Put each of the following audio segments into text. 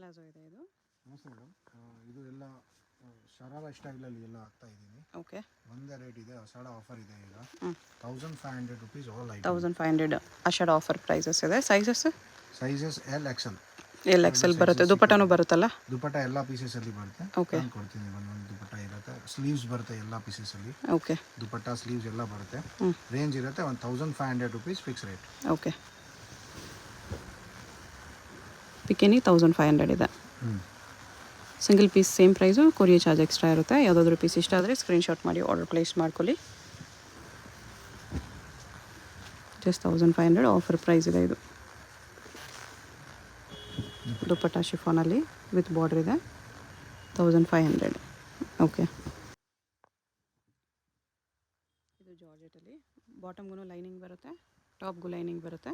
Palazzo ಇದೆ ಇದು. ನಮಸ್ತೆ ಮೇಡಮ್, ಇದು ಎಲ್ಲ ಶರಾರ ಸ್ಟೈಲಲ್ಲಿ ಎಲ್ಲ ಆಗ್ತಾ ಇದ್ದೀನಿ. ಓಕೆ, ಒಂದೇ ರೇಟ್ ಇದೆ, ಅಷಾಢ ಆಫರ್ ಇದೆ ಈಗ. 1500 rupees all item. 1500 Ashadha offer prices sizes. L ಎಲ್ ಎಕ್ಸೆಲ್ ಬರುತ್ತೆ. ದುಪಟ್ಟನೂ ಬರುತ್ತಲ್ಲ? ದುಪಟ್ಟ ಎಲ್ಲ ಪೀಸಸಲ್ಲಿ ಬರುತ್ತೆ. ಓಕೆ, ಕೊಡ್ತೀನಿ. ಒಂದೊಂದು ದುಪಟ್ಟ ಇರುತ್ತೆ, ಸ್ಲೀವ್ಸ್ ಬರುತ್ತೆ ಎಲ್ಲ ಪೀಸಸಲ್ಲಿ. ಓಕೆ, ದುಪಟ್ಟ ಸ್ಲೀವ್ಸ್ ಎಲ್ಲ ಬರುತ್ತೆ. ರೇಂಜ್ ಇರುತ್ತೆ 1500 rupees ಫಿಕ್ಸ್ ರೇಟ್. ಓಕೆ. ಪಿಕೆನಿ 1500 ಇದೆ. Single piece same price, courier charge extra ಇರುತ್ತೆ. ಯಾವುದಾದ್ರೂ ಪೀಸ್ ಇಷ್ಟ ಆದರೆ ಸ್ಕ್ರೀನ್ಶಾಟ್ ಮಾಡಿ ಆರ್ಡರ್ ಪ್ಲೇಸ್ ಮಾಡ್ಕೊಳ್ಳಿ. ಜಸ್ಟ್ 1500 ಆಫರ್ ಪ್ರೈಸ್ ಇದೆ ಇದು. ದುಪಟ್ಟ ಶಿಫಾನಲ್ಲಿ ವಿತ್ ಬಾರ್ಡರ್ ಇದೆ, 1500. ಓಕೆ, ಇದು ಜಾರ್ಜೆಟಲ್ಲಿ ಬಾಟಮ್ಗೂ ಲೈನಿಂಗ್ ಬರುತ್ತೆ, ಟಾಪ್ಗೂ ಲೈನಿಂಗ್ ಬರುತ್ತೆ.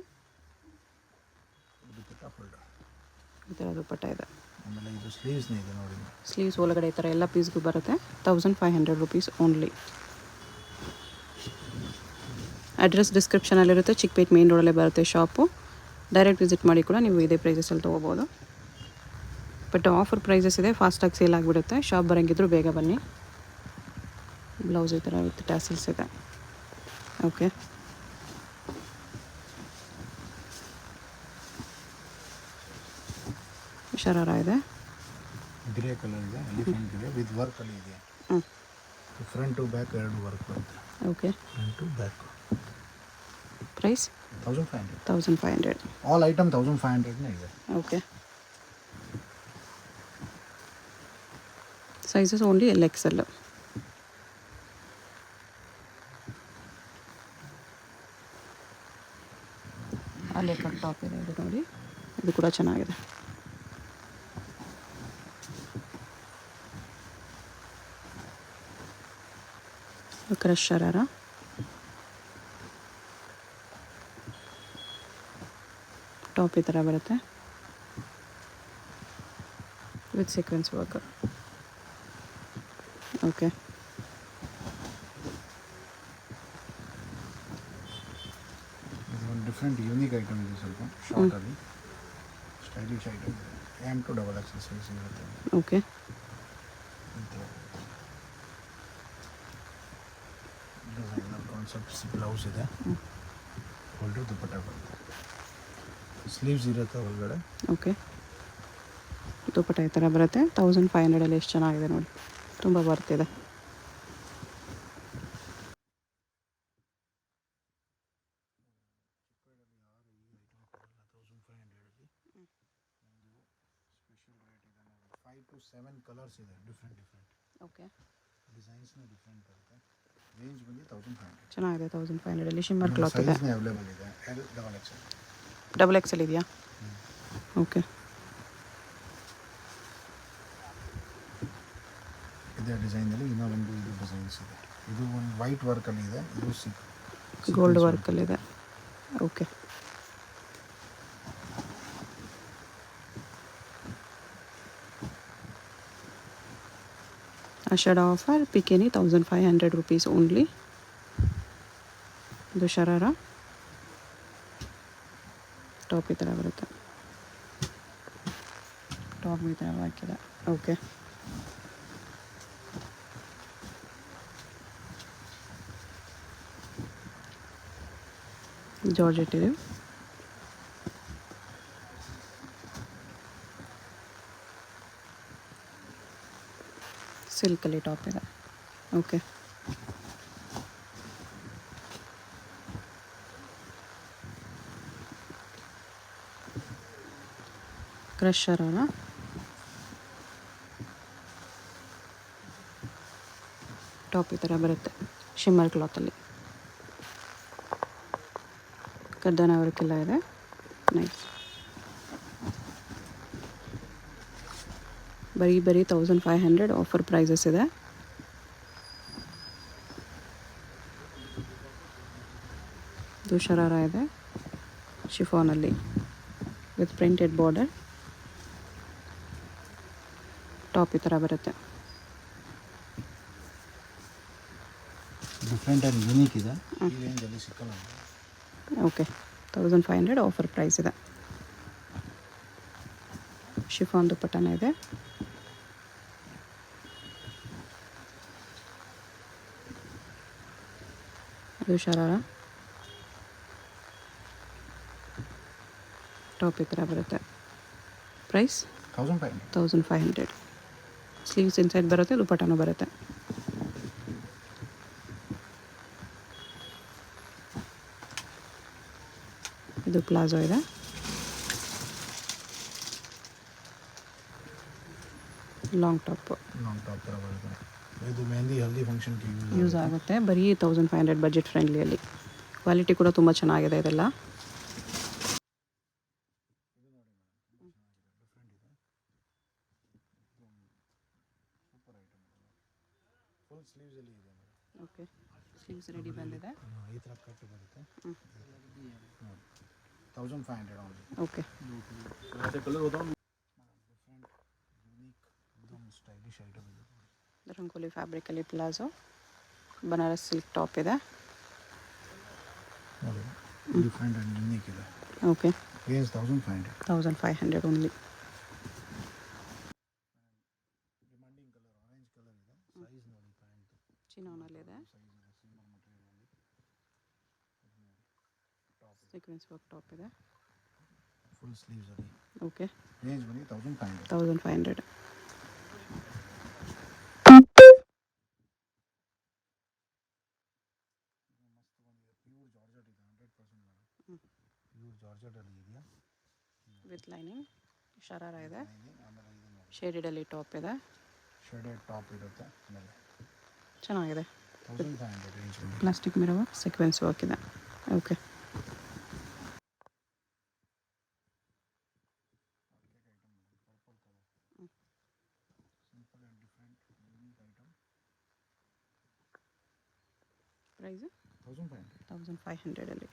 ಈ ಥರ ದುಪಟ್ಟ ಇದೆ. ಆಮೇಲೆ ಇದು ಸ್ಲೀವ್ಸ್ನೇ ಇದೆ ನೋಡಿ. ಸ್ಲೀವ್ಸ್ ಒಳಗಡೆ ಈ ಥರ ಎಲ್ಲ ಪೀಸ್ಗೂ ಬರುತ್ತೆ. 1500 rupees ಓನ್ಲಿ. ಅಡ್ರೆಸ್ ಡಿಸ್ಕ್ರಿಪ್ಷನಲ್ಲಿರುತ್ತೆ. ಚಿಕ್ಕಪೇಟ್ ಮೇನ್ ರೋಡಲ್ಲೇ ಬರುತ್ತೆ ಶಾಪು. ಡೈರೆಕ್ಟ್ ವಿಸಿಟ್ ಮಾಡಿ ಕೂಡ ನೀವು ಇದೇ ಪ್ರೈಸಸಲ್ಲಿ ತೊಗೋಬೋದು. ಬಟ್ ಆಫರ್ ಪ್ರೈಸಸ್ ಇದೆ, ಫಾಸ್ಟಾಗಿ ಸೇಲ್ ಆಗಿಬಿಡುತ್ತೆ. ಶಾಪ್ ಬರೋಂಗಿದ್ರು ಬೇಗ ಬನ್ನಿ. ಬ್ಲೌಸ್ ಈ ಥರ ವಿತ್ ಟ್ಯಾಸಲ್ಸ್ ಇದೆ. ಓಕೆ, ಶರಾರ ಇದೆ, ಗ್ರೇ ಕಲರ್ ಇದೆ, ಎಲಿಫೆಂಟ್ ಇದೆ ವಿತ್ ವರ್ಕ್ ಅಲ್ಲಿ ಇದೆ. ಫ್ರಂಟ್ ಟು ಬ್ಯಾಕ್ ಎರಡು ವರ್ಕ್ ಬರುತ್ತೆ. Okay, front to back. Price 1500. All item 1500 ಇದೆ. Okay, sizes only LXL. ಅಲ್ಲೇ ಕಟ್ ಟಾಪ್ ಇದೆ ಇದು ನೋಡಿ, ಇದು ಕೂಡ ಚೆನ್ನಾಗಿದೆ. ಕ್ರಶ್ ಶರಾರ, ಟಾಪ್ ಈ ಥರ ಬರುತ್ತೆ ವಿತ್ ಸೀಕ್ವೆನ್ಸ್ ವರ್ಕ್. ಓಕೆ, ಒಂದು ಡಿಫ್ರೆಂಟ್ ಯೂನಿಕ್ ಐಟಮ್ ಇದೆ, ಸ್ವಲ್ಪ ಶಾರ್ಟಲ್ಲಿ ಸ್ಟೈಲಿಶ್ ಐಟಮ್ ಇದೆ. M to XXL ಸೈಜ್ ಇರುತ್ತೆ. ಓಕೆ, ಡಿಸೈನರ್ ಕಾನ್ಸೆಪ್ಟ್ಸ್ ಬ್ಲೌಸ್ ಇದೆ, ಒಳ್ಳೆ ದುಪಟ್ಟ ಬರುತ್ತೆ, ಸ್ಲೀವ್ಸ್ ಇರುತ್ತೆ ಒಳಗಡೆ. ಓಕೆ, ದುಪಟ್ಟ ಈ ಥರ ಬರುತ್ತೆ. 1500 ಎಷ್ಟು ಚೆನ್ನಾಗಿದೆ ನೋಡಿ, ತುಂಬ ಬರ್ತಿದೆ. ಸ್ಪೆಷಲ್ ರೇಟ್ ಇದೆ ನೋಡಿ, 5 to 7 ಕಲರ್ಸ್ ಇದೆ, ಡಿಫ್ರೆಂಟ್ ಓಕೆ, ಡಿಸೈನ್ಸ್ನ ಡಿಫ್ರೆಂಟ್ ಬರುತ್ತೆ. ರೇಂಜ್ ಬಂದು 1500. ಚೆನ್ನಾಗಿದೆ. 1500 ಶಿಮ್ಮರ್ ಕ್ಲಾತ್ ಇದೆ. ಸೈಜ್ನೇ ಅವೈಲೇಬಲ್ ಇದೆ, XXL ಇದೆಯಾ? ಓಕೆ, ಇದೇ ಡಿಸೈನಲ್ಲಿ ಇನ್ನೂ ಒಂದು ಇದು ಡಿಸೈನ್ಸ್ ಇದೆ. ಇದು ಒಂದು ವೈಟ್ ವರ್ಕಲ್ಲಿ ಇದೆ, ಇದು ಗೋಲ್ಡ್ ವರ್ಕಲ್ಲಿದೆ. ಓಕೆ, ಅಷಾಢ ಆಫರ್ ಪಿಕೆನಿ 1500 rupees ಓನ್ಲಿ. ಇದು ಶರಾರ, ಟಾಪ್ ಈ ಥರ ಬರುತ್ತೆ, ಟಾಪ್ ಈ ಥರ ಹಾಕಿದೆ. ಓಕೆ, ಜಾರ್ಜೆಟ್ ಇದೆ, ಸಿಲ್ಕಲ್ಲಿ ಟಾಪ್ ಇದೆ. ಓಕೆ, ಕ್ರಶ್ ಶರಾರ, ಟಾಪ್ ಈ ಥರ ಬರುತ್ತೆ ಶಿಮ್ಮರ್ ಕ್ಲಾತಲ್ಲಿ. ಕರ್ದನ ವರ್ಕೆಲ್ಲ ಇದೆ, ನೈಸ್. ಬರೀ 1500 ಆಫರ್ ಪ್ರೈಸಸ್ ಇದೆ. ಇದು ಶರಾರ ಇದೆ ಶಿಫಾನಲ್ಲಿ ವಿತ್ ಪ್ರಿಂಟೆಡ್ ಬಾರ್ಡರ್, ಟಾಪ್ ಈ ಥರ ಬರುತ್ತೆ. ಡಿಫ್ರೆಂಟ್ ಆ್ಯಂಡ್ ಯೂನಿಕ್ ಇದೆ, ಈ ರೇಂಜಲ್ಲಿ ಸಿಕ್ಕಲ್ಲ. ಓಕೆ, 1500 ಆಫರ್ ಪ್ರೈಸ್ ಇದೆ. ಶಿಫಾನ್ ದುಪ್ಪಟ್ಟನ ಇದೆ. ಇದು ಶರಾರ ಟಾಪ್ ಈ ಥರ ಬರುತ್ತೆ. ಪ್ರೈಸ್ 1500. ಸ್ಲೀವ್ಸ್ ಇನ್ಸೈಡ್ ಬರುತ್ತೆ, ದುಪ್ಪಟ್ಟನೂ ಬರುತ್ತೆ. ಇದು ಪ್ಲಾಜೋ ಇದೆ. ಲಾಂಗ್ ಟಾಪ್ ಥರ ಬರುತ್ತೆ. ಇದು ಮೆಹಂದಿ ಹಲ್ದಿ ಫಂಕ್ಷನ್ಗೆ ಯೂಸ್ ಆಗುತ್ತೆ. ಬರೀ 1500 ಬಜೆಟ್ ಫ್ರೆಂಡ್ಲಿಯಲ್ಲಿ. ಕ್ವಾಲಿಟಿ ಕೂಡ ತುಂಬ ಚೆನ್ನಾಗಿದೆ ಇದೆಲ್ಲ. ಫುಲ್ ಸ್ಲೀವ್ಸಲ್ಲಿ ಇದೆ. ಓಕೆ, ಸ್ಲೀವ್ಸ್ ರೆಡಿ ಬಂದಿದೆ. ಈ ಥರ ಕಟ್ ಬರುತ್ತೆ. 1500 ಓನ್ಲಿ. ಓಕೆ, ಸ್ಟೈಲಿಶ್ ಐಟಮ್ ಇದೆ. ರಂಗೋಲಿ ಫ್ಯಾಬ್ರಿಕಲ್ಲಿ ಪ್ಲಾಜೋ, ಬನಾರಸ್ ಸಿಲ್ಕ್ ಟಾಪ್ ಇದೆ. ನೋಡಿ, ಡಿಫ್ರೆಂಟ್ ಆ್ಯಂಡ್ ಯುನೀಕ್ ಇದೆ. Okay, range 1500 only. Demanding colour orange colour ಇದೆ. ಸೈಜ್ ನೋಡಿ, ಪ್ಯಾಂಟ್ ಚಿನಾನಲ್ಲಿದೆ. ಸೀಕ್ವೆನ್ಸ್ ವರ್ಕ್ ಟಾಪ್ ಇದೆ. ಫುಲ್ ಸ್ಲೀವ್ಸ್ ಅಲ್ಲಿ. ಓಕೆ, ರೇಂಜ್ ಬನ್ನಿ 1500. 1500. ಪ್ಯೂರ್ ಜಾರ್ಜೆಟ್ ಇದೆ. 100% ಪ್ಯೂರ್ ಜಾರ್ಜೆಟ್ ಅಲ್ಲಿ ಇದೆಯಾ ವಿತ್ ಲೈನಿಂಗ್. ಶರಾರ ಇದೆ. ಆಮೇಲೆ ಇದು ನೋಡಿ, ಶೇಡೆಡಲ್ಲಿ ಟಾಪ್ ಇದೆ. ಶೇಡೆಡ್ ಟಾಪ್ ಇರುತ್ತೆ. ಆಮೇಲೆ ಚೆನ್ನಾಗಿದೆ. 1500 ರೇಂಜ್ ಬನ್ನಿ. Plastic mirror work, sequence work ಇದೆ. Okay, simple and different unique item. Price 1500. 1500ಅಲ್ಲಿ.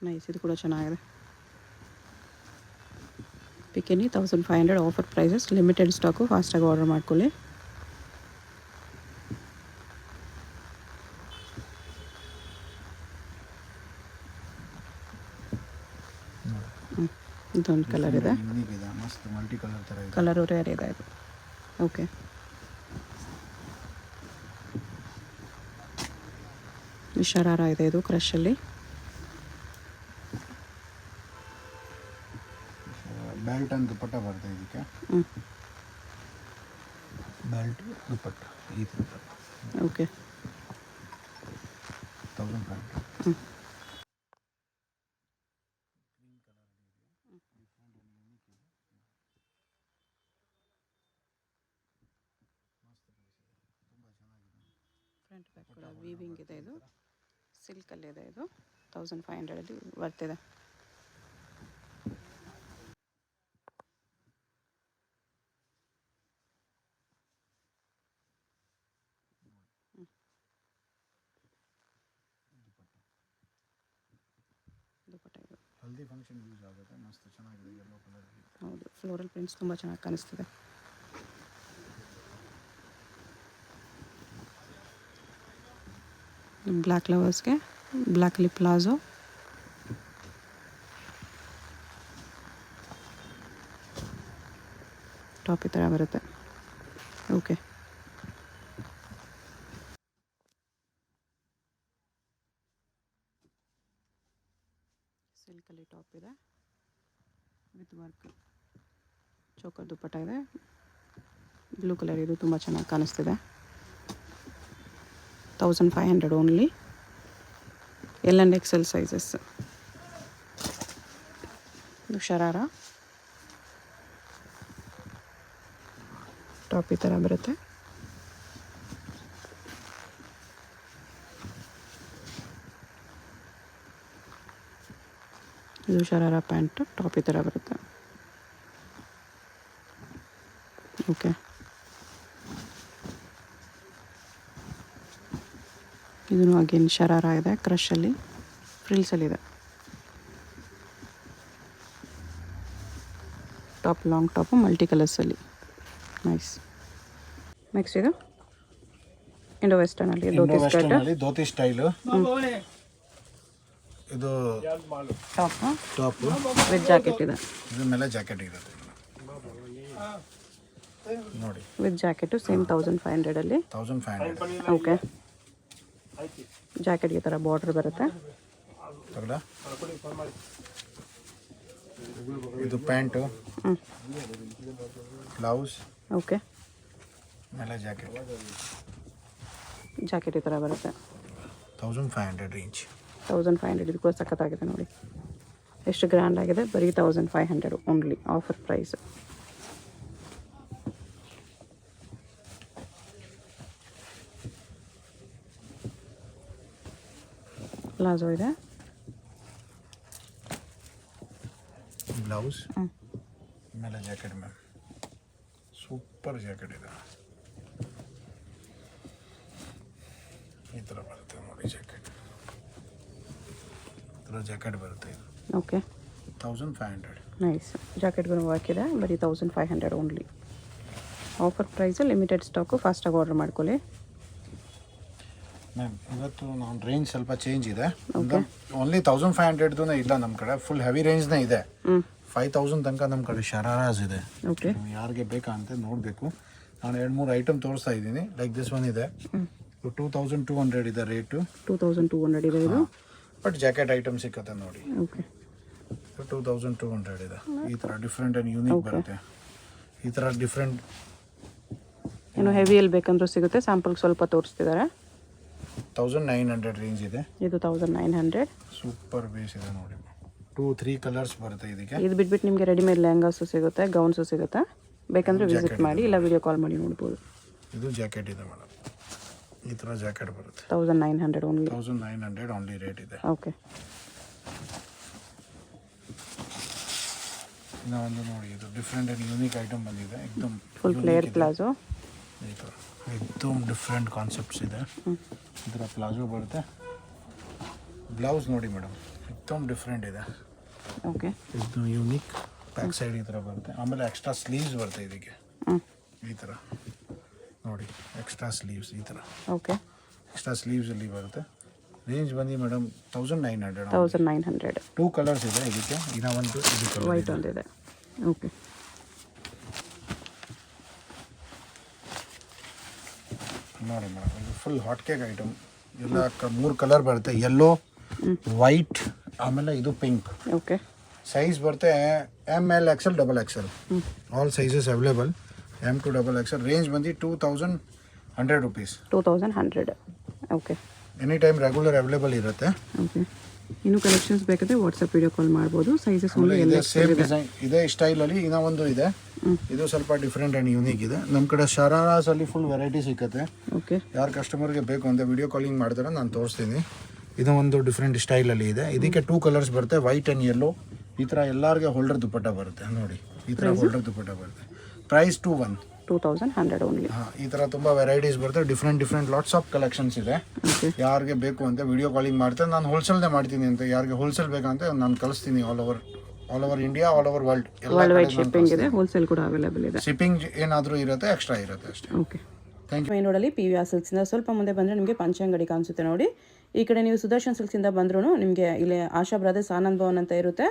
ನೈಸ್, ಇದು ಕೂಡ ಚೆನ್ನಾಗಿದೆ. ಪಿಕೆನಿ 1500 ಆಫರ್ ಪ್ರೈಸಸ್. ಲಿಮಿಟೆಡ್ ಸ್ಟಾಕು, ಫಾಸ್ಟಾಗಿ ಆರ್ಡರ್ ಮಾಡ್ಕೊಳ್ಳಿ. ಇದೊಂದು ಕಲರ್ ಇದೆ. ಯೂನಿಕ್ ಇದೆ, ಮಸ್ತ್ ಮಲ್ಟಿ ಕಲರ್ ಥರ ಇದೆ. ಕಲರು ರೇರ್ ಇದೆ ಇದು. ಓಕೆ, ಶರಾರ ಇದೆ. ಇದು ಕ್ರಶಲ್ಲಿ. ಬೆಲ್ಟ್ ಅಂಡ್ ದುಪ್ಪಟ್ಟ ಬರುತ್ತೆ ಇದಕ್ಕೆ. ಬೆಲ್ಟ್ ದುಪ್ಪಟ್ಟ ಈ ಥರ ಬರುತ್ತೆ. ಓಕೆ, 1500. ಗ್ರೀನ್ ಕಲರ್ ಇದೆ. ಡಿಫ್ರೆಂಟ್ ಆ್ಯಂಡ್ ಯೂನಿಕ್ ಇದೆ. ಮಸ್ತ್ ಪೀಸ್ ಇದೆ, ತುಂಬ ಚೆನ್ನಾಗಿದೆ. ಫ್ರಂಟ್ ಬ್ಯಾಕ್ ಕೂಡ ವೀವಿಂಗ್ ಇದೆ. ಇದು ಸಿಲ್ಕಲ್ಲಿದೆ. ಇದು 1500ಅಲ್ಲಿ ಬರ್ತಿದೆ. ದುಪ್ಪಟ್ಟ ಇದು. ಹಲ್ದಿ ಫಂಕ್ಷನ್ ಯೂಸ್ ಆಗುತ್ತೆ. ಮಸ್ತ್ ಚೆನ್ನಾಗಿದೆ. Yellow colour. ಹೌದು, ಫ್ಲೋರಲ್ ಪ್ರಿಂಟ್ಸ್ ತುಂಬ ಚೆನ್ನಾಗಿ ಕಾಣಿಸ್ತಿದೆ. ಬ್ಲ್ಯಾಕ್ ಲವರ್ಸ್ಗೆ ಬ್ಲ್ಯಾಕಲ್ಲಿ ಪ್ಲಾಜೋ. ಟಾಪ್ ಈ ಥರ ಬರುತ್ತೆ. ಓಕೆ, ಸಿಲ್ಕಲ್ಲಿ ಟಾಪ್ ಇದೆ ವಿತ್ ವರ್ಕ್. ಚೋಕರ್ ದುಪ್ಪಟ್ಟ ಇದೆ. Blue colour. ಇದು ತುಂಬ ಚೆನ್ನಾಗಿ ಕಾಣಿಸ್ತಿದೆ. 1500 only. L and XL sizes. ಇದು ಶರಾರ ಟಾಪ್ ಈ ಥರ ಬರುತ್ತೆ. ಇದು ಶರಾರ ಪ್ಯಾಂಟ್, ಟಾಪ್ ಈ ಥರ ಬರುತ್ತೆ. ಓಕೆ, ಇದೂ ಅಗೇನ್ ಶರಾರ ಇದೆ. ಕ್ರಶಲ್ಲಿ ಫ್ರಿಲ್ಸಲ್ಲಿದೆ. ಟಾಪ್ ಲಾಂಗ್ ಟಾಪು ಮಲ್ಟಿ ಕಲರ್ಸಲ್ಲಿ. ನೈಸ್. ನೆಕ್ಸ್ಟ್ ಇದು ಇಂಡೋ ವೆಸ್ಟರ್ನಲ್ಲಿ ಧೋತಿ ಸ್ಕರ್ಟ್. ಧೋತಿ ಸ್ಟೈಲು. ಇದು ಟಾಪ್ ಟಾಪ್ ವಿತ್ ಜಾಕೆಟ್ ಇದೆ. ಇದ್ರ ಮೇಲೆ ಜಾಕೆಟ್ ಇರುತ್ತೆ. ನೋಡಿ ವಿತ್ ಜಾಕೆಟು ಸೇಮ್ 1500ಅಲ್ಲಿ. 1500 ಓಕೆ, ಜಾಕೆಟ್ಗೆ ಈ ಥರ ಬಾರ್ಡರ್ ಬರುತ್ತೆ. ತಗಡ ಇದು ಪ್ಯಾಂಟು, ಬ್ಲೌಸ್, ಓಕೆ, ಆಮೇಲೆ ಜಾಕೆಟ್. ಜಾಕೆಟ್ ಈ ಥರ ಬರುತ್ತೆ. 1500 ರೇಂಜ್. 1500 ಇದಕ್ಕೂ ಸಖತ್ತಾಗಿದೆ ನೋಡಿ, ಎಷ್ಟು ಗ್ರ್ಯಾಂಡ್ ಆಗಿದೆ. ಬರೀ 1500 ಓನ್ಲಿ, ಆಫರ್ ಪ್ರೈಸ್. ಪ್ಲಾಜೋ ಇದೆ, ಬ್ಲೌಸ್, ಆಮೇಲೆ ಜಾಕೆಟ್. ಮ್ಯಾಮ್ ಸೂಪರ್ ಜಾಕೆಟ್ ಇದೆ, ಈ ಥರ ಬರುತ್ತೆ ನೋಡಿ ಜಾಕೆಟ್. ಈ ಥರ ಜಾಕೆಟ್ ಬರುತ್ತೆ ಇದು. ಓಕೆ, 1500. ನೈಸ್. ಜಾಕೆಟ್ಗೂ ವರ್ಕ್ ಇದೆ, ಬರೀ 1500 only. Offer price, limited stock, ಫಾಸ್ಟಾಗಿ ಆರ್ಡರ್ ಮಾಡ್ಕೊಳ್ಳಿ. ಮ್ಯಾಮ್ ಇವತ್ತು ನಾನು ರೇಂಜ್ ಸ್ವಲ್ಪ ಚೇಂಜ್ ಇದೆ. ಓನ್ಲಿ 1500 ಇಲ್ಲ ನಮ್ಮ ಕಡೆ, ಫುಲ್ ಹೆವಿ ರೇಂಜ್ನೇ ಇದೆ. 5000 ತನಕ ನಮ್ಮ ಕಡೆ ಶರಾರಾಸ್ ಇದೆ. ಓಕೆ, ಯಾರಿಗೆ ಬೇಕಾ ಅಂತ ನೋಡಬೇಕು. ನಾನು 2-3 ಐಟಮ್ ತೋರಿಸ್ತಾ ಇದ್ದೀನಿ. ಲೈಕ್ ದಿಸ್ ಒನ್ ಇದೆ, 2200 ಇದೆ ರೇಟು. 2200 ಇದೆ ಇದು. ಬಟ್ ಜಾಕೆಟ್ ಐಟಮ್ ಸಿಕ್ಕತ್ತೆ ನೋಡಿ. ಓಕೆ, 2200 ಇದೆ. ಈ ಥರ ಡಿಫ್ರೆಂಟ್ ಆ್ಯಂಡ್ ಯೂನಿಕ್ ಬರುತ್ತೆ. ಈ ಥರ ಡಿಫ್ರೆಂಟ್ ಇನ್ನು ಹೆವಿಯಲ್ಲಿ ಬೇಕಂದ್ರೂ ಸಿಗುತ್ತೆ. ಸ್ಯಾಂಪಲ್ಗೆ ಸ್ವಲ್ಪ ತೋರಿಸ್ತಿದ್ದಾರೆ. 1900 ರೇಂಜ್ ಇದೆ. ಇದು 1900. ಸೂಪರ್ ಬೇಸ್ ಇದೆ ನೋಡಿ. 2-3 ಕಲರ್ಸ್ ಬರುತ್ತೆ ಇದಕ್ಕೆ. ಇದು ಬಿಟ್ಬಿಟ್ಟು ನಿಮಗೆ ರೆಡಿಮೇಡ್ ಲೆಹಂಗಾಸು ಸಿಗುತ್ತೆ, ಗೌನ್ಸು ಸಿಗುತ್ತೆ. ಬೇಕಂದ್ರೆ ವಿಸಿಟ್ ಮಾಡಿ, ಇಲ್ಲ ವಿಡಿಯೋ ಕಾಲ್ ಮಾಡಿ ನೋಡ್ಬೋದು. ಇದು ಜಾಕೆಟ್ ಇದೆ ಮೇಡಮ್, ಈ ಥರ ಜಾಕೆಟ್ ಬರುತ್ತೆ. 1900 ಓನ್ಲಿ. 1900 ಓನ್ಲಿ ರೇಟ್ ಇದೆ. ಓಕೆ, ಇನ್ನು ಒಂದು ನೋಡಿ, ಇದು ಡಿಫ್ರೆಂಟ್ ಆ್ಯಂಡ್ ಯೂನಿಕ್ ಐಟಮ್ ಬಂದಿದೆ. ಎಕ್ದಮ್ ಫುಲ್ ಫ್ಲೇರ್ ಪ್ಲಾಜೋ. ಈ ಥರ ಎಕ್ದಮ್ ಡಿಫ್ರೆಂಟ್ ಕಾನ್ಸೆಪ್ಟ್ಸ್ ಇದೆ. ಈ ಥರ ಪ್ಲಾಜೋ ಬರುತ್ತೆ. ಬ್ಲೌಸ್ ನೋಡಿ ಮೇಡಮ್, ಎಕ್ದಮ್ ಡಿಫ್ರೆಂಟ್ ಇದೆ. ಓಕೆ, ಎಕ್ದಮ್ ಯೂನಿಕ್. ಬ್ಯಾಕ್ ಸೈಡ್ ಈ ಥರ ಬರುತ್ತೆ. ಆಮೇಲೆ ಎಕ್ಸ್ಟ್ರಾ ಸ್ಲೀವ್ಸ್ ಬರುತ್ತೆ ಇದಕ್ಕೆ. ಈ ಥರ ನೋಡಿ, ಎಕ್ಸ್ಟ್ರಾ ಸ್ಲೀವ್ಸ್ ಈ ಥರ. ಓಕೆ, ಎಕ್ಸ್ಟ್ರಾ ಸ್ಲೀವ್ಸಲ್ಲಿ ಬರುತ್ತೆ. ರೇಂಜ್ ಬಂದು ಮೇಡಮ್ 1900. 1900. 2 ಕಲರ್ಸ್ ಇದೆ ಇದಕ್ಕೆ. ಇನ್ನೂ ಒಂದು ಇದು ಕಲರ್ ವೈಟ್ ಒಂದಿದೆ. ಓಕೆ, ನೋಡಿ ಮೇಡಮ್, ಇದು ಫುಲ್ ಹಾಟ್ ಕೇಕ್ ಐಟಮ್. ಎಲ್ಲ 3 ಕಲರ್ ಬರುತ್ತೆ, ಯೆಲ್ಲೋ, ವೈಟ್, ಆಮೇಲೆ ಇದು ಪಿಂಕ್. ಓಕೆ, ಸೈಜ್ ಬರುತ್ತೆ ML, XL, XXL. All sizes available, M to XXL. Range ಬಂದು 2100 rupees. 2100. Okay, any time regular available ಇರುತ್ತೆ. ಓಕೆ, ಇನ್ನೂ ಕಲೆಕ್ಷನ್ಸ್ ಬೇಕಾದರೆ ವಾಟ್ಸಪ್ ವಿಡಿಯೋ ಕಾಲ್ ಮಾಡ್ಬೋದು. ಸೈಜಸ್ ಇದೆ ಸೇಮ್ ಡಿಸೈನ್ ಇದೇ ಸ್ಟೈಲಲ್ಲಿ. ಇನ್ನೂ ಒಂದು ಇದೆ, ಇದು ಸ್ವಲ್ಪ ಡಿಫ್ರೆಂಟ್ ಆ್ಯಂಡ್ ಯೂನಿಕ್ ಇದೆ. ನಮ್ಮ ಕಡೆ ಶರಾರಾಸಲ್ಲಿ ಫುಲ್ ವೆರೈಟಿ ಸಿಕ್ಕತ್ತೆ. ಓಕೆ, ಯಾರು ಕಸ್ಟಮರ್ಗೆ ಬೇಕು ಅಂತ ವಿಡಿಯೋ ಕಾಲಿಂಗ್ ಮಾಡ್ತಾರೆ, ನಾನು ತೋರಿಸ್ತೀನಿ. ಇದು ಒಂದು ಡಿಫ್ರೆಂಟ್ ಸ್ಟೈಲಲ್ಲಿ ಇದೆ. ಇದಕ್ಕೆ 2 ಕಲರ್ಸ್ ಬರುತ್ತೆ, ವೈಟ್ ಆ್ಯಂಡ್ ಯೆಲ್ಲೋ. ಈ ಥರ ಎಲ್ಲರಿಗೆ ಹೋಲ್ಡರ್ ದುಪ್ಪಟ್ಟ ಬರುತ್ತೆ ನೋಡಿ. ಈ ಥರ ಹೋಲ್ಡರ್ ದುಪ್ಪಟ್ಟ ಬರುತ್ತೆ. Price 2100 only. ಹಾಂ, ಈ ಥರ ತುಂಬ ವೆರೈಟೀಸ್ ಬರುತ್ತೆ. ಡಿಫ್ರೆಂಟ್ ಲಾಟ್ಸ್ ಆಫ್ ಕಲೆಕ್ಷನ್ಸ್ ಇದೆ. ಓಕೆ, ಯಾರಿಗೆ ಬೇಕು ಅಂತ ವಿಡಿಯೋ ಕಾಲಿಂಗ್ ಮಾಡ್ತಾರೆ. ನಾನು ಹೋಲ್ಸೇಲ್ನೇ ಮಾಡ್ತೀನಿ ಅಂತ, ಯಾರಿಗೆ ಹೋಲ್ಸೇಲ್ ಬೇಕಂತ ನಾನು ಕಳಿಸ್ತೀನಿ. All over India, all over world. World wide shipping ಇದೆ, ಹೋಲ್ಸೇಲ್ ಕೂಡ ಅವೈಲೇಬಲ್ ಇದೆ. ಶಿಪ್ಪಿಂಗ್ ಏನಾದರೂ ಇರುತ್ತೆ, ಎಕ್ಸ್ಟ್ರಾ ಇರುತ್ತೆ ಅಷ್ಟೇ. Okay, thank you. ಮೈನ್ ರೋಡಲ್ಲಿ PVR ಸಿಲ್ಕ್ಸಿಂದ ಸ್ವಲ್ಪ ಮುಂದೆ ಬಂದರೆ ನಿಮಗೆ ಪಂಚೆ ಅಂಗಡಿ ಕಾಣಿಸುತ್ತೆ ನೋಡಿ. ಈ ಕಡೆ ನೀವು ಸುದರ್ಶನ್ ಸಿಲ್ಕ್ಸಿಂದ ಬಂದ್ರೂ ನಿಮಗೆ ಇಲ್ಲಿ ಆಶಾ ಬ್ರದರ್ಸ್ ಆನಂದ್ ಭವನ್ ಅಂತ ಇರುತ್ತೆ.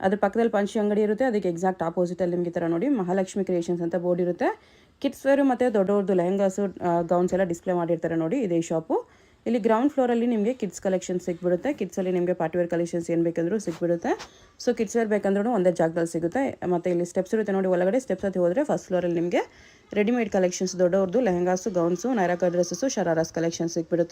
ಅದ್ರ ಪಕ್ಕದಲ್ಲಿ ಪಂಚೆ ಅಂಗಡಿ ಇರುತ್ತೆ. ಅದಕ್ಕೆ ಎಕ್ಸಾಕ್ಟ್ ಆಪೋಸಿಟಲ್ಲಿ ನಿಮಗೆ ಥರ ನೋಡಿ ಮಹಾಲಕ್ಷ್ಮಿ ಕ್ರಿಯೇಷನ್ಸ್ ಅಂತ ಬೋರ್ಡ್ ಇರುತ್ತೆ. ಕಿಡ್ಸ್ ವೇರು ಮತ್ತು ದೊಡ್ಡವ್ರದ್ದು ಲೆಹಂಗಾಸು, ಗೌನ್ಸ್ ಎಲ್ಲ ಡಿಸ್ಪ್ಲೇ ಮಾಡಿರ್ತಾರೆ ನೋಡಿ. ಇದೇ ಶಾಪು. ಇಲ್ಲಿ ಗ್ರೌಂಡ್ ಫ್ಲೋರಲ್ಲಿ ನಿಮಗೆ ಕಿಡ್ಸ್ ಕಲೆಕ್ಷನ್ ಸಿಕ್ಬಿಡುತ್ತೆ. ಕಿಡ್ಸಲ್ಲಿ ನಿಮಗೆ ಪಾರ್ಟಿವೇರ್ ಕಲೆಕ್ಷನ್ಸ್ ಏನು ಬೇಕಂದ್ರೂ ಸಿಕ್ಬಿಡುತ್ತೆ. ಸೊ ಕಿಡ್ಸ್ ವೇರ್ ಬೇಕಂದ್ರೂ ಒಂದೇ ಜಾಗದಲ್ಲಿ ಸಿಗುತ್ತೆ. ಮತ್ತು ಇಲ್ಲಿ ಸ್ಟೆಪ್ಸ್ ಇರುತ್ತೆ ನೋಡಿ, ಒಳಗಡೆ ಸ್ಟೆಪ್ಸ್ ಹತ್ತಿ ಹೋದರೆ ಫಸ್ಟ್ ಫ್ಲೋರಲ್ಲಿ ನಿಮಗೆ readymade collections, ದೊಡ್ಡವ್ರದ್ದು lehengas, gowns, ನೈರಾಕ dresses, ಶರಾರಾಸ್ collections ಸಿಕ್ಬಿಡುತ್ತೆ.